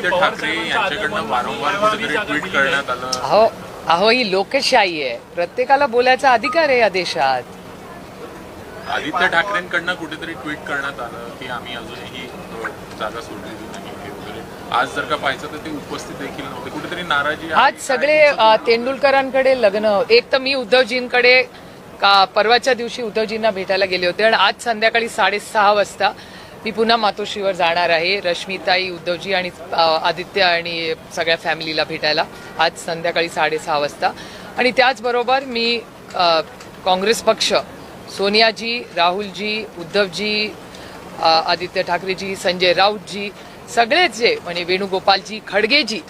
आदित्य ठाकरे यांच्याकडनं वारंवार कुठेतरी ट्विट करण्यात आलं. अहो ही लोकशाही आहे, प्रत्येकाला बोलायचा अधिकार आहे या देशात. आदित्य ठाकरेंकडनं कुठेतरी ट्विट करण्यात आलं की आम्ही अजूनही जागा सोडलेली नाही वगैरे. आज जर का पाहायचं तर ते उपस्थित देखील नव्हते, कुठेतरी नाराजी. आज सगळे तेंडुलकरांकडे लग्न, एक तर मी उद्धवजींकडे परवाच्या दिवशी उद्धवजींना भेटायला गेले होते आणि आज संध्याकाळी 6:30 वाजता मी पुन्हा मातोश्रीवर जाणार आहे रश्मिताई, उद्धवजी आणि आदित्य आणि सगळ्या फॅमिलीला भेटायला आज संध्याकाळी 6:30 वाजता. आणि त्याचबरोबर मी काँग्रेस पक्ष, सोनियाजी, राहुलजी, उद्धवजी, आदित्य ठाकरेजी, संजय राऊतजी, सगळेच जे म्हणजे वेणुगोपालजी, खडगेजी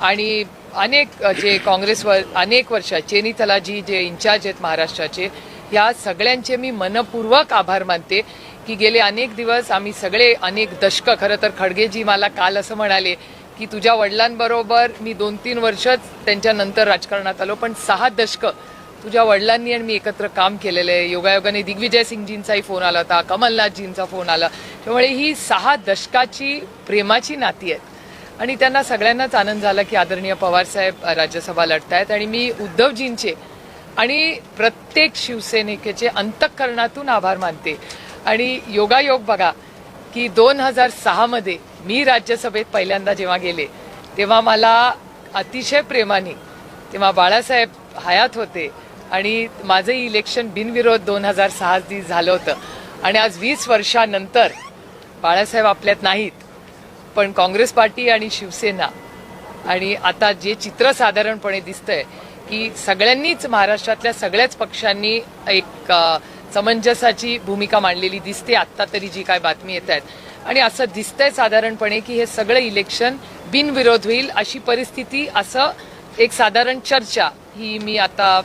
आणि अनेक जे काँग्रेसवर अनेक वर्ष चेनी तलाजी जे इन्चार्ज आहेत महाराष्ट्राचे, या सगळ्यांचे मी मनपूर्वक आभार मानते की गेले अनेक दिवस आम्ही सगळे अनेक दशकं, खरं तर खडगेजी मला काल असं म्हणाले की तुझ्या वडिलांबरोबर मी 2-3 वर्षच त्यांच्यानंतर राजकारणात आलो, पण 6 दशकं तुझ्या वडिलांनी आणि मी एकत्र काम केलेलं आहे. योगायोगाने दिग्विजय सिंगजींचाही फोन आला होता, कमलनाथजींचा फोन आला. त्यामुळे ही 6 दशकाची प्रेमाची नाती आहेत आणि त्यांना सगळ्यांनाच आनंद झाला की आदरणीय पवारसाहेब राज्यसभा लढतायत. आणि मी उद्धवजींचे आणि प्रत्येक शिवसैनिकेचे अंतःकरणातून आभार मानते. आणि योगायोग बघा की 2006 मध्ये मी राज्यसभेत पहिल्यांदा जेव्हा गेले तेव्हा मला अतिशय प्रेमाने, तेव्हा बाळासाहेब हयात होते आणि माझं इलेक्शन बिनविरोध 2006 झालं होतं. आणि आज 20 वर्षानंतर बाळासाहेब आपल्यात नाहीत, पण काँग्रेस पार्टी आणि शिवसेना आणि आता जे चित्र साधारणपणे दिसतंय की सगळ्यांनीच, महाराष्ट्रातल्या सगळ्याच पक्षांनी एक समंजसाची भूमिका मांडलेली दिसते आत्ता तरी जी काय बातमी येत आहेत. आणि असं दिसतंय साधारणपणे की हे सगळं इलेक्शन बिनविरोध होईल अशी परिस्थिती, असं एक साधारण चर्चा ही मी आता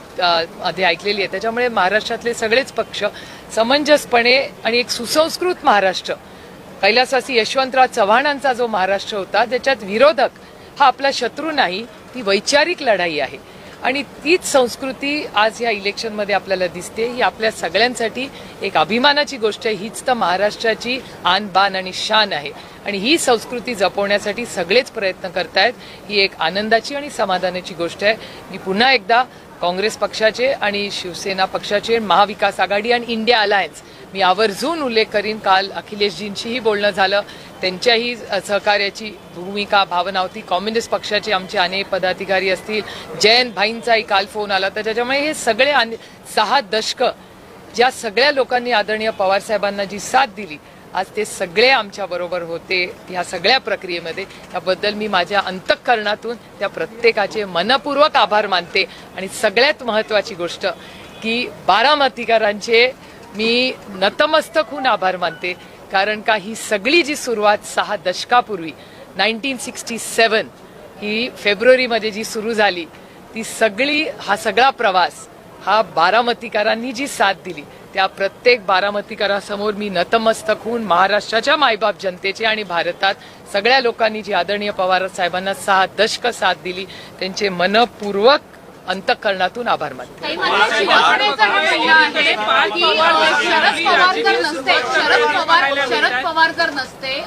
आधी ऐकलेली आहे. त्याच्यामुळे महाराष्ट्रातले सगळेच पक्ष समंजसपणे आणि एक सुसंस्कृत महाराष्ट्र, कैलासवासी यशवंतराव चव्हाणांचा जो महाराष्ट्र होता ज्याच्यात विरोधक हा आपला शत्रू नाही, ती वैचारिक लढाई आहे. आणि तीच संस्कृती आज या इलेक्शनमध्ये आपल्याला दिसते. ही आपल्या सगळ्यांसाठी एक अभिमानाची गोष्ट आहे. हीच तर महाराष्ट्राची आन बान आणि शान आहे आणि ही संस्कृती जपवण्यासाठी सगळेच प्रयत्न करतायत. ही एक आनंदाची आणि समाधानाची गोष्ट आहे. मी पुन्हा एकदा काँग्रेस पक्षाचे आणि शिवसेना पक्षाचे, महाविकास आघाडी आणि इंडिया अलायन्स, मी आवर्जून उल्लेख करीन. काल अखिलेशजींशीही बोलणं झालं, त्यांच्याही सहकार्याची भूमिका, भावना होती. कम्युनिस्ट पक्षाचे आमचे अनेक पदाधिकारी असतील, जयंत भाईंचाही काल फोन आला. तर त्याच्यामुळे हे सगळे 6 दशकं ज्या सगळ्या लोकांनी आदरणीय पवारसाहेबांना जी साथ दिली, आज ते सगळे आमच्याबरोबर होते ह्या सगळ्या प्रक्रियेमध्ये. त्याबद्दल मी माझ्या अंतःकरणातून त्या प्रत्येकाचे मनपूर्वक आभार मानते. आणि सगळ्यात महत्त्वाची गोष्ट की बारामतीकरांचे मी नतमस्तक होऊन आभार मानते, कारण का ही सगळी जी सुरुवात 6 दशकापूर्वी 1967 ही फेब्रुवारीमध्ये जी सुरू झाली, ती सगळी, हा सगळा प्रवास हा बारामतीकरांनी जी साथ दिली, त्या प्रत्येक बारामतीकरासमोर मी नतमस्तक होऊन महाराष्ट्राच्या मायबाप जनतेचे आणि भारतात सगळ्या लोकांनी जी आदरणीय पवार साहेबांना 6 दशक साथ दिली, त्यांचे मनपूर्वक अंतःकरणातून आभार मानते. शरद पवार जर नसते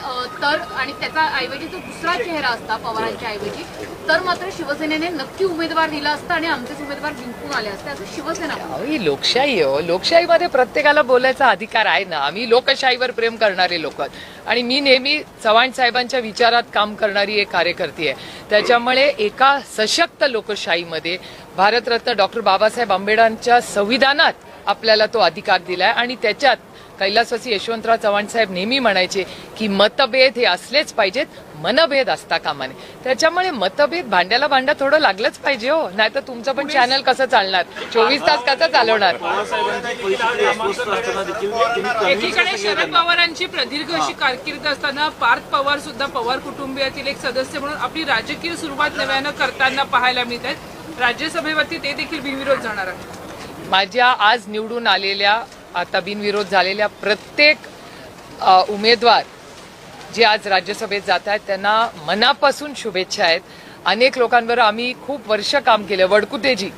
तर, आणि त्याचा ऐवजी तो दुसरा चेहरा असता पवारांच्या ऐवजी, तर मात्र शिवसेनेने नक्की उमेदवार दिला असता आणि आमचेच उमेदवार जिंकून आले असते, असं शिवसेना. ही लोकशाही हो, लोकशाहीमध्ये प्रत्येकाला बोलायचा अधिकार आहे ना. आम्ही लोकशाहीवर प्रेम करणारे लोक आणि मी नेहमी चव्हाण साहेबांच्या विचारात काम करणारी एक कार्यकर्ती आहे. त्याच्यामुळे एका सशक्त लोकशाहीमध्ये भारतरत्न डॉक्टर बाबासाहेब आंबेडकरांच्या संविधानात आपल्याला तो अधिकार दिलाय. आणि त्याच्यात कैलासवासी यशवंतराव चव्हाण साहेब नेहमी म्हणायचे की मतभेद हे असलेच पाहिजेत, मनभेद असता कामा नये. त्याच्यामुळे मतभेद भांड्याला भांडा थोडं लागलंच पाहिजे हो, नाही तर तुमचं पण चॅनल कसं चालणार, 24 तास कसं चालवणार. एकीकडे शरद पवारांची प्रदीर्घ अशी कारकीर्द असताना पार्थ पवार सुद्धा पवार कुटुंबियातील एक सदस्य म्हणून आपली राजकीय सुरुवात नव्यानं करताना पाहायला मिळत आहेत. राज्यसभेवरती ते देखील बिनविरोध जाणार आहेत. माझ्या आज निवडून आलेल्या, आता बिनविरोध झालेल्या प्रत्येक उमेदवार जे आज राज्यसभेत जात आहेत त्यांना मनापासून शुभेच्छा आहेत. अनेक लोकांबरोबर आम्ही खूप वर्ष काम केलं. वडकुतेजी,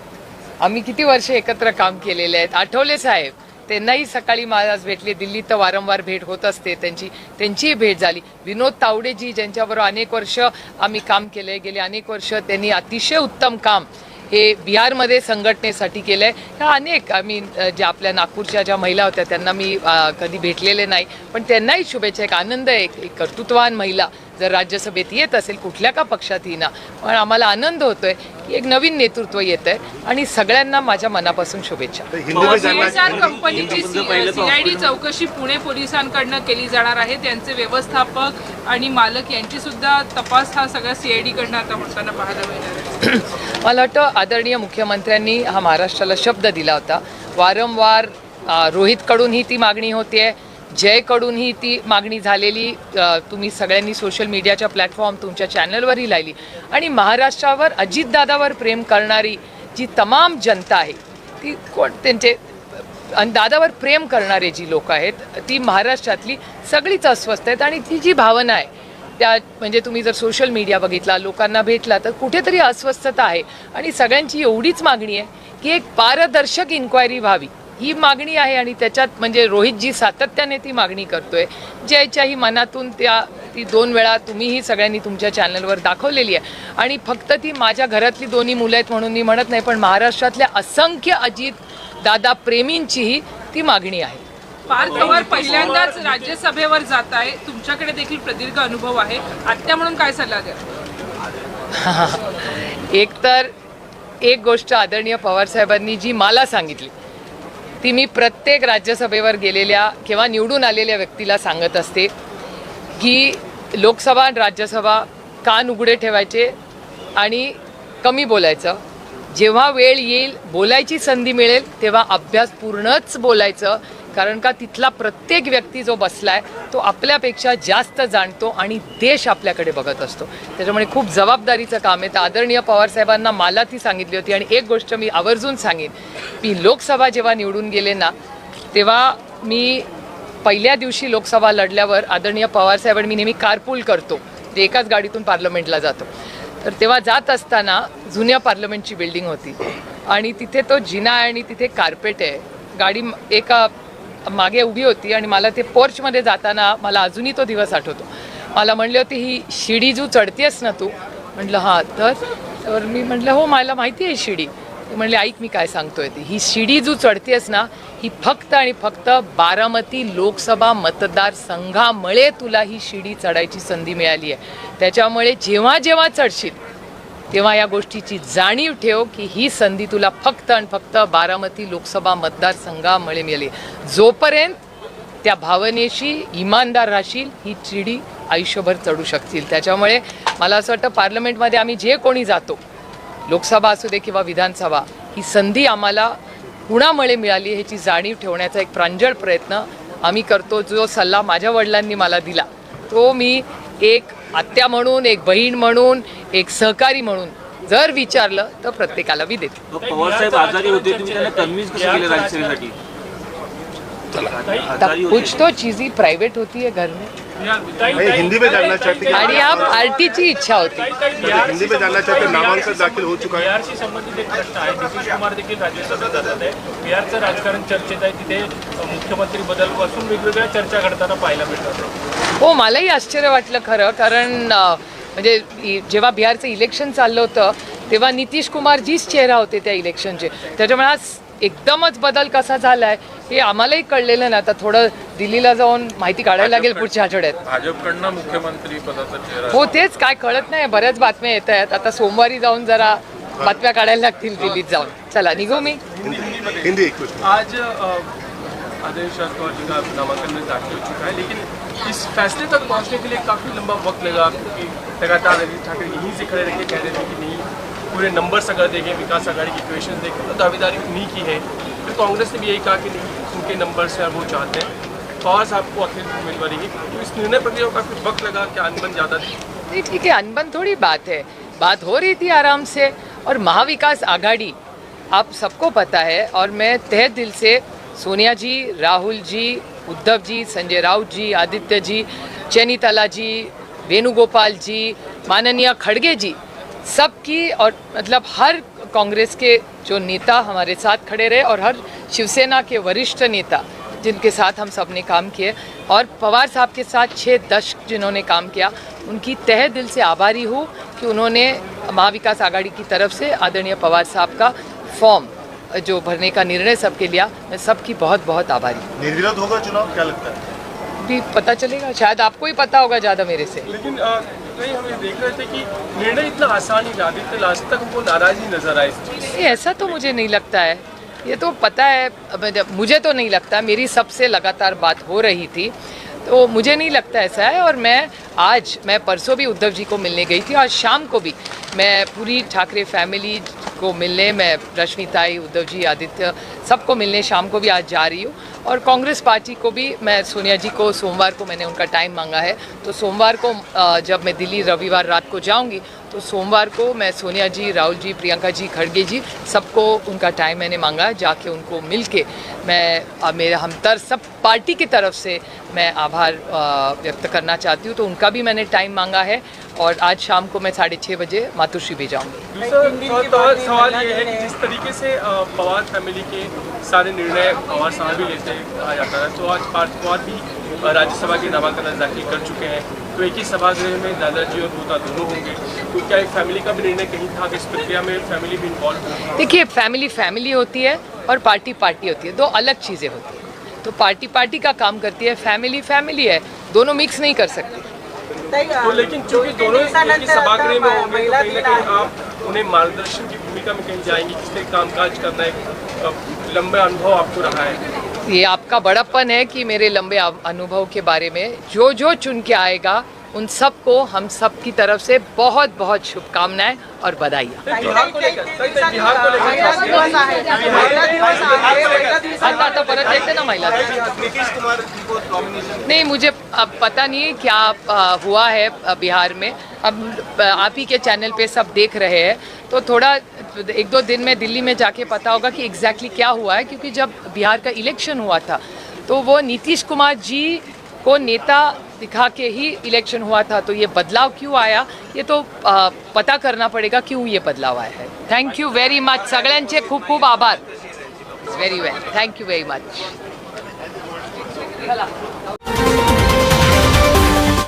आम्ही किती वर्ष एकत्र काम केलेले आहेत. आठवले साहेब, त्यांनाही सकाळी मला आज भेटले. दिल्लीत तर वारंवार भेट होत असते त्यांचीही भेट झाली. विनोद तावडेजी ज्यांच्याबरोबर अनेक वर्ष आम्ही काम केलंय, गेले अनेक वर्ष त्यांनी अतिशय उत्तम काम हे बिहारमध्ये संघटनेसाठी केलंय. ह्या अनेक आम्ही ज्या आपल्या नागपूरच्या ज्या महिला होत्या त्यांना मी कधी भेटलेले नाही, पण त्यांनाही शुभेच्छा. एक आनंद आहे, एक कर्तृत्ववान महिला जर राज्यसभेत येत असेल कुठल्या का पक्षातही ना, पण आम्हाला आनंद होतोय की एक नवीन नेतृत्व येत आहे आणि सगळ्यांना माझ्या मनापासून शुभेच्छा. CSR कंपनीची CID चौकशी पुणे पोलिसांकडनं केली जाणार आहे. त्यांचे व्यवस्थापक आणि मालक यांची सुद्धा तपास हा सगळ्या CID कडनं आता होताना पाहायला मिळणार आहे. मला वाटतं आदरणीय मुख्यमंत्र्यांनी हा महाराष्ट्राला शब्द दिला होता. वारंवार रोहितकडूनही ती मागणी होतीये, जयकडूनही ती मागणी झालेली. तुम्ही सगळ्यांनी सोशल मीडियाच्या प्लॅटफॉर्म तुमच्या चॅनलवरही लावली आणि महाराष्ट्रावर अजितदादावर प्रेम करणारी जी तमाम जनता आहे ती त्यांचे दादावर प्रेम करणारे जी लोक आहेत ती महाराष्ट्रातली सगळीच अस्वस्थ आहेत आणि ती जी भावना आहे त्या म्हणजे तुम्ही जर सोशल मीडिया बघितला, लोकांना भेटला तर कुठेतरी अस्वस्थता आहे आणि सगळ्यांची एवढीच मागणी आहे की एक पारदर्शक इन्क्वायरी व्हावी ही मागणी आहे. आणि त्याच्यात म्हणजे रोहितजी सातत्याने ती मागणी करतोय, ज्याच्याही मनातून ती 2 वेळा तुम्हीही सगळ्यांनी तुमच्या चॅनलवर दाखवलेली आहे. आणि फक्त ती माझ्या घरातली 2 मुलं आहेत म्हणून मी म्हणत नाही, पण महाराष्ट्रातल्या असंख्य अजित दादा प्रेमींचीही ती मागणी आहे. पार्थ पवार पहिल्यांदाच राज्यसभेवर जात आहे. तुमच्याकडे देखील प्रदीर्घ अनुभव आहे. आत्या म्हणून काय सल्ला द्या? एक गोष्ट आदरणीय पवार साहेबांनी जी मला सांगितली ती मी प्रत्येक राज्यसभेवर गेलेल्या किंवा निवडून आलेल्या व्यक्तीला सांगत असते की लोकसभा आणि राज्यसभा कान उघडे ठेवायचे आणि कमी बोलायचं. जेव्हा वेळ येईल, बोलायची संधी मिळेल तेव्हा अभ्यासपूर्णच बोलायचं, कारण का तिथला प्रत्येक व्यक्ती जो बसलाय तो आपल्यापेक्षा जास्त जाणतो आणि देश आपल्याकडे बघत असतो. त्याच्यामुळे खूप जबाबदारीचं काम आहे. तर आदरणीय पवारसाहेबांना मला ती सांगितली होती. आणि एक गोष्ट मी आवर्जून सांगेन, मी लोकसभा जेव्हा निवडून गेले ना तेव्हा मी पहिल्या दिवशी लोकसभा लढल्यावर आदरणीय पवारसाहेबांनी मी नेहमी कारपूल करतो, जे एकाच गाडीतून पार्लमेंटला जातो. तर तेव्हा जात असताना जुन्या पार्लमेंटची बिल्डिंग होती आणि तिथे तो जिना आहे आणि तिथे कार्पेट आहे. गाडी एका मागे उभी होती आणि मला ते पोर्चमध्ये जाताना मला अजूनही तो दिवस आठवतो. मला म्हणले होते, ही शिडी जो चढतेस ना तू? म्हटलं हां. तर मी म्हटलं हो मला माहिती आहे शिडी. ते म्हणले ऐक मी काय सांगतोय ती, ही शिडी जो चढतेस ना ही फक्त आणि फक्त बारामती लोकसभा मतदारसंघामुळे तुला ही शिडी चढायची संधी मिळाली आहे. त्याच्यामुळे जेव्हा जेव्हा चढशील तेव्हा या गोष्टीची जाणीव ठेव की ही संधी तुला फक्त आणि फक्त बारामती लोकसभा मतदारसंघामुळे मिळाली. जोपर्यंत त्या भावनेशी इमानदार राहशील ही शिडी आयुष्यभर चढू शकतील. त्याच्यामुळे मला असं वाटतं पार्लमेंटमध्ये आम्ही जे कोणी जातो, लोकसभा असू दे किंवा विधानसभा, ही संधी आम्हाला कुणामुळे मिळाली ह्याची जाणीव ठेवण्याचा एक प्रांजळ प्रयत्न आम्ही करतो. जो सल्ला माझ्या वडिलांनी मला दिला तो मी एक आत्या म्हणून, एक बहीण म्हणून, एक सहकारी म्हणून जर विचारलं तर प्रत्येकाला मी देते. पवार साहेब आजारी होते, तुम्ही त्यांना कन्व्हिन्स कसं केलं राज्यसभेसाठी? कुछ तो चीज़ी प्राइवेट होती है घर में हिंदी में जानना चाहते हैं आणि या पार्टीची इच्छा होती. हिंदी में जानना चाहते हैं, नामांकन दाखिल हो चुका है. बिहारशी संबंधित एक प्रश्न आहे. नितीश कुमार देखील राज्यसभेत जातात आहे. बिहारचं राजकारण चर्चेत आहे. तिथे मुख्यमंत्री बदलपासून वेगवेगळ्या चर्चा घडताना पाहायला मिळतात. हो, मलाही आश्चर्य वाटलं खरं, कारण म्हणजे जेव्हा बिहारचं इलेक्शन चाललं होतं तेव्हा नितीश कुमार जीच चेहरा होते त्या इलेक्शनचे. त्याच्यामुळे आज एकदमच बदल कसा झालाय हे आम्हालाही कळलेलं नाही. आता थोडं दिल्लीला जाऊन माहिती काढायला लागेल पुढच्या आठवड्यात. भाजपकडनं मुख्यमंत्री पदाचा चेहरा हो तेच काय कळत नाही. बऱ्याच बातम्या येत आहेत. आता सोमवारी जाऊन जरा बातम्या काढायला लागतील दिल्लीत जाऊन. चला निघू मी. हिंदी एक क्वेश्चन. आज आदेश शरद पवार जी का नामांकन में दाखिल हो चुका है, लेकिन इस फैसले तक पहुंचने के लिए काफ़ी लंबा वक्त लगा, क्योंकि लगातार आदित्य ठाकरे यहीं से खड़े रह के कह रहे थे कि नहीं पूरे नंबर्स अगर देखें, विकास आघाड़ी की इक्वेशन देखें तो दावेदारी उन्हीं की है. फिर कांग्रेस ने भी यही कहा कि नहीं उनके नंबर्स हैं, वो चाहते हैं. पवार साहब को आखिर उम्मीदवारी की, तो इस निर्णय प्रक्रिया को काफ़ी वक्त लगा, क्या अनबन ज़्यादा थी? नहीं ठीक है, अनबन थोड़ी बात है, बात हो रही थी आराम से. और महाविकास आघाड़ी आप सबको पता है, और मैं तहे दिल से सोनिया जी, राहुल जी, उद्धव जी, संजय राउत जी, आदित्य जी, चैनीताला जी, वेणुगोपाल जी, माननीय खड़गे जी, सबकी और मतलब हर कांग्रेस के जो नेता हमारे साथ खड़े रहे और हर शिवसेना के वरिष्ठ नेता जिनके साथ हम सब ने काम किए और पवार साहब के साथ 6 दशक जिन्होंने काम किया, उनकी तहे दिल से आभारी हूँ कि उन्होंने महाविकास आघाड़ी की तरफ से आदरणीय पवार साहब का फॉर्म जो भरने का निर्णय सबके लिया। मैं सबकी बहुत बहुत आभारी हूँ। निर्विरोध होगा चुनाव, क्या लगता है? भी पता चलेगा, शायद आपको ही पता होगा ज़्यादा मेरे से। लेकिन कहीं हमें देख रहे थे कि निर्णय इतना आसान ही था, आदित्य लास्ट तक हमको नाराज ही नजर आए। नहीं, ऐसा तो मुझे नहीं लगता है। ये तो पता है, मुझे तो नहीं लगता। मेरी सबसे लगातार बात हो रही थी, तो मुझे नहीं लगता ऐसा है। और मैं परसों भी उद्धव जी को मिलने गई थी, आज शाम को भी मैं पूरी ठाकरे फैमिली को मिलने, मैं रश्मि ताई, उद्धव जी, आदित्य सबको मिलने शाम को भी आज जा रही हूँ। और कांग्रेस पार्टी को भी मैं, सोनिया जी को सोमवार को मैंने उनका टाइम मांगा है, तो सोमवार को जब मैं दिल्ली रविवार रात को जाऊँगी तो सोमवार को मैं सोनिया जी, राहुल जी, प्रियंका जी, खड़गे जी सबको उनका टाइम मैंने मांगा है। जाके उनको मिल के मैं मेरे हमतर सब पार्टी की तरफ से मैं आभार व्यक्त करना चाहती हूँ, तो उनका भी मैंने टाइम मांगा है। और आज शाम को मैं 6:30 बजे मातोश्री भी जाऊँगी। दूसरा सवाल ये है कि जिस तरीके से पवार फैमिली के सारे निर्णय पवार साहब भी लेते कहा जाता है, तो आज पार्थ पवार भी राज्यसभा के नामांकन दाखिल कर चुके हैं, तो एक ही सभागृह में दादाजी और पोता दोनों होंगे, तो क्या एक फैमिली का भी निर्णय कहीं था कि इस प्रक्रिया में फैमिली भी इन्वॉल्व हो? देखिए, फैमिली होती है और पार्टी होती है, दो अलग चीज़ें होती हैं। तो पार्टी का काम करती है, फैमिली है, दोनों मिक्स नहीं कर सकते। तो लेकिन चूंकि दोनों एक ही सभागृह में होंगे, तो कहीं ना कहीं आप उन्हें मार्गदर्शन की भूमिका में कहीं जाएंगी, किस तरह कामकाज करना है, लंबा अनुभव आपको रहा है। ये आपका बड़प्पन है कि मेरे लंबे अनुभव के बारे में जो चुन के आएगा उन सबको हम सब की तरफ से बहुत बहुत शुभकामनाएं और बधाइयाँ। बिहार को लेकर आता परत येते ना महिला। नीतीश कुमार को नॉमिनेशन नहीं, मुझे अब पता नहीं है क्या हुआ है बिहार में। अब आप ही के चैनल पे सब देख रहे हैं, तो थोड़ा 1-2 दिन में दिल्ली में जाके पता होगा कि एग्जैक्टली क्या हुआ है। क्योंकि जब बिहार का इलेक्शन हुआ था तो वो नीतीश कुमार जी को नेता दिखा के ही इलेक्शन हुआ था, तो ये बदलाव क्यों आया ये तो पता करना पड़ेगा क्यों ये बदलाव आया है। थैंक यू वेरी मच, सगळ्यांचे खूप खूप आभार। Very well, thank you very much.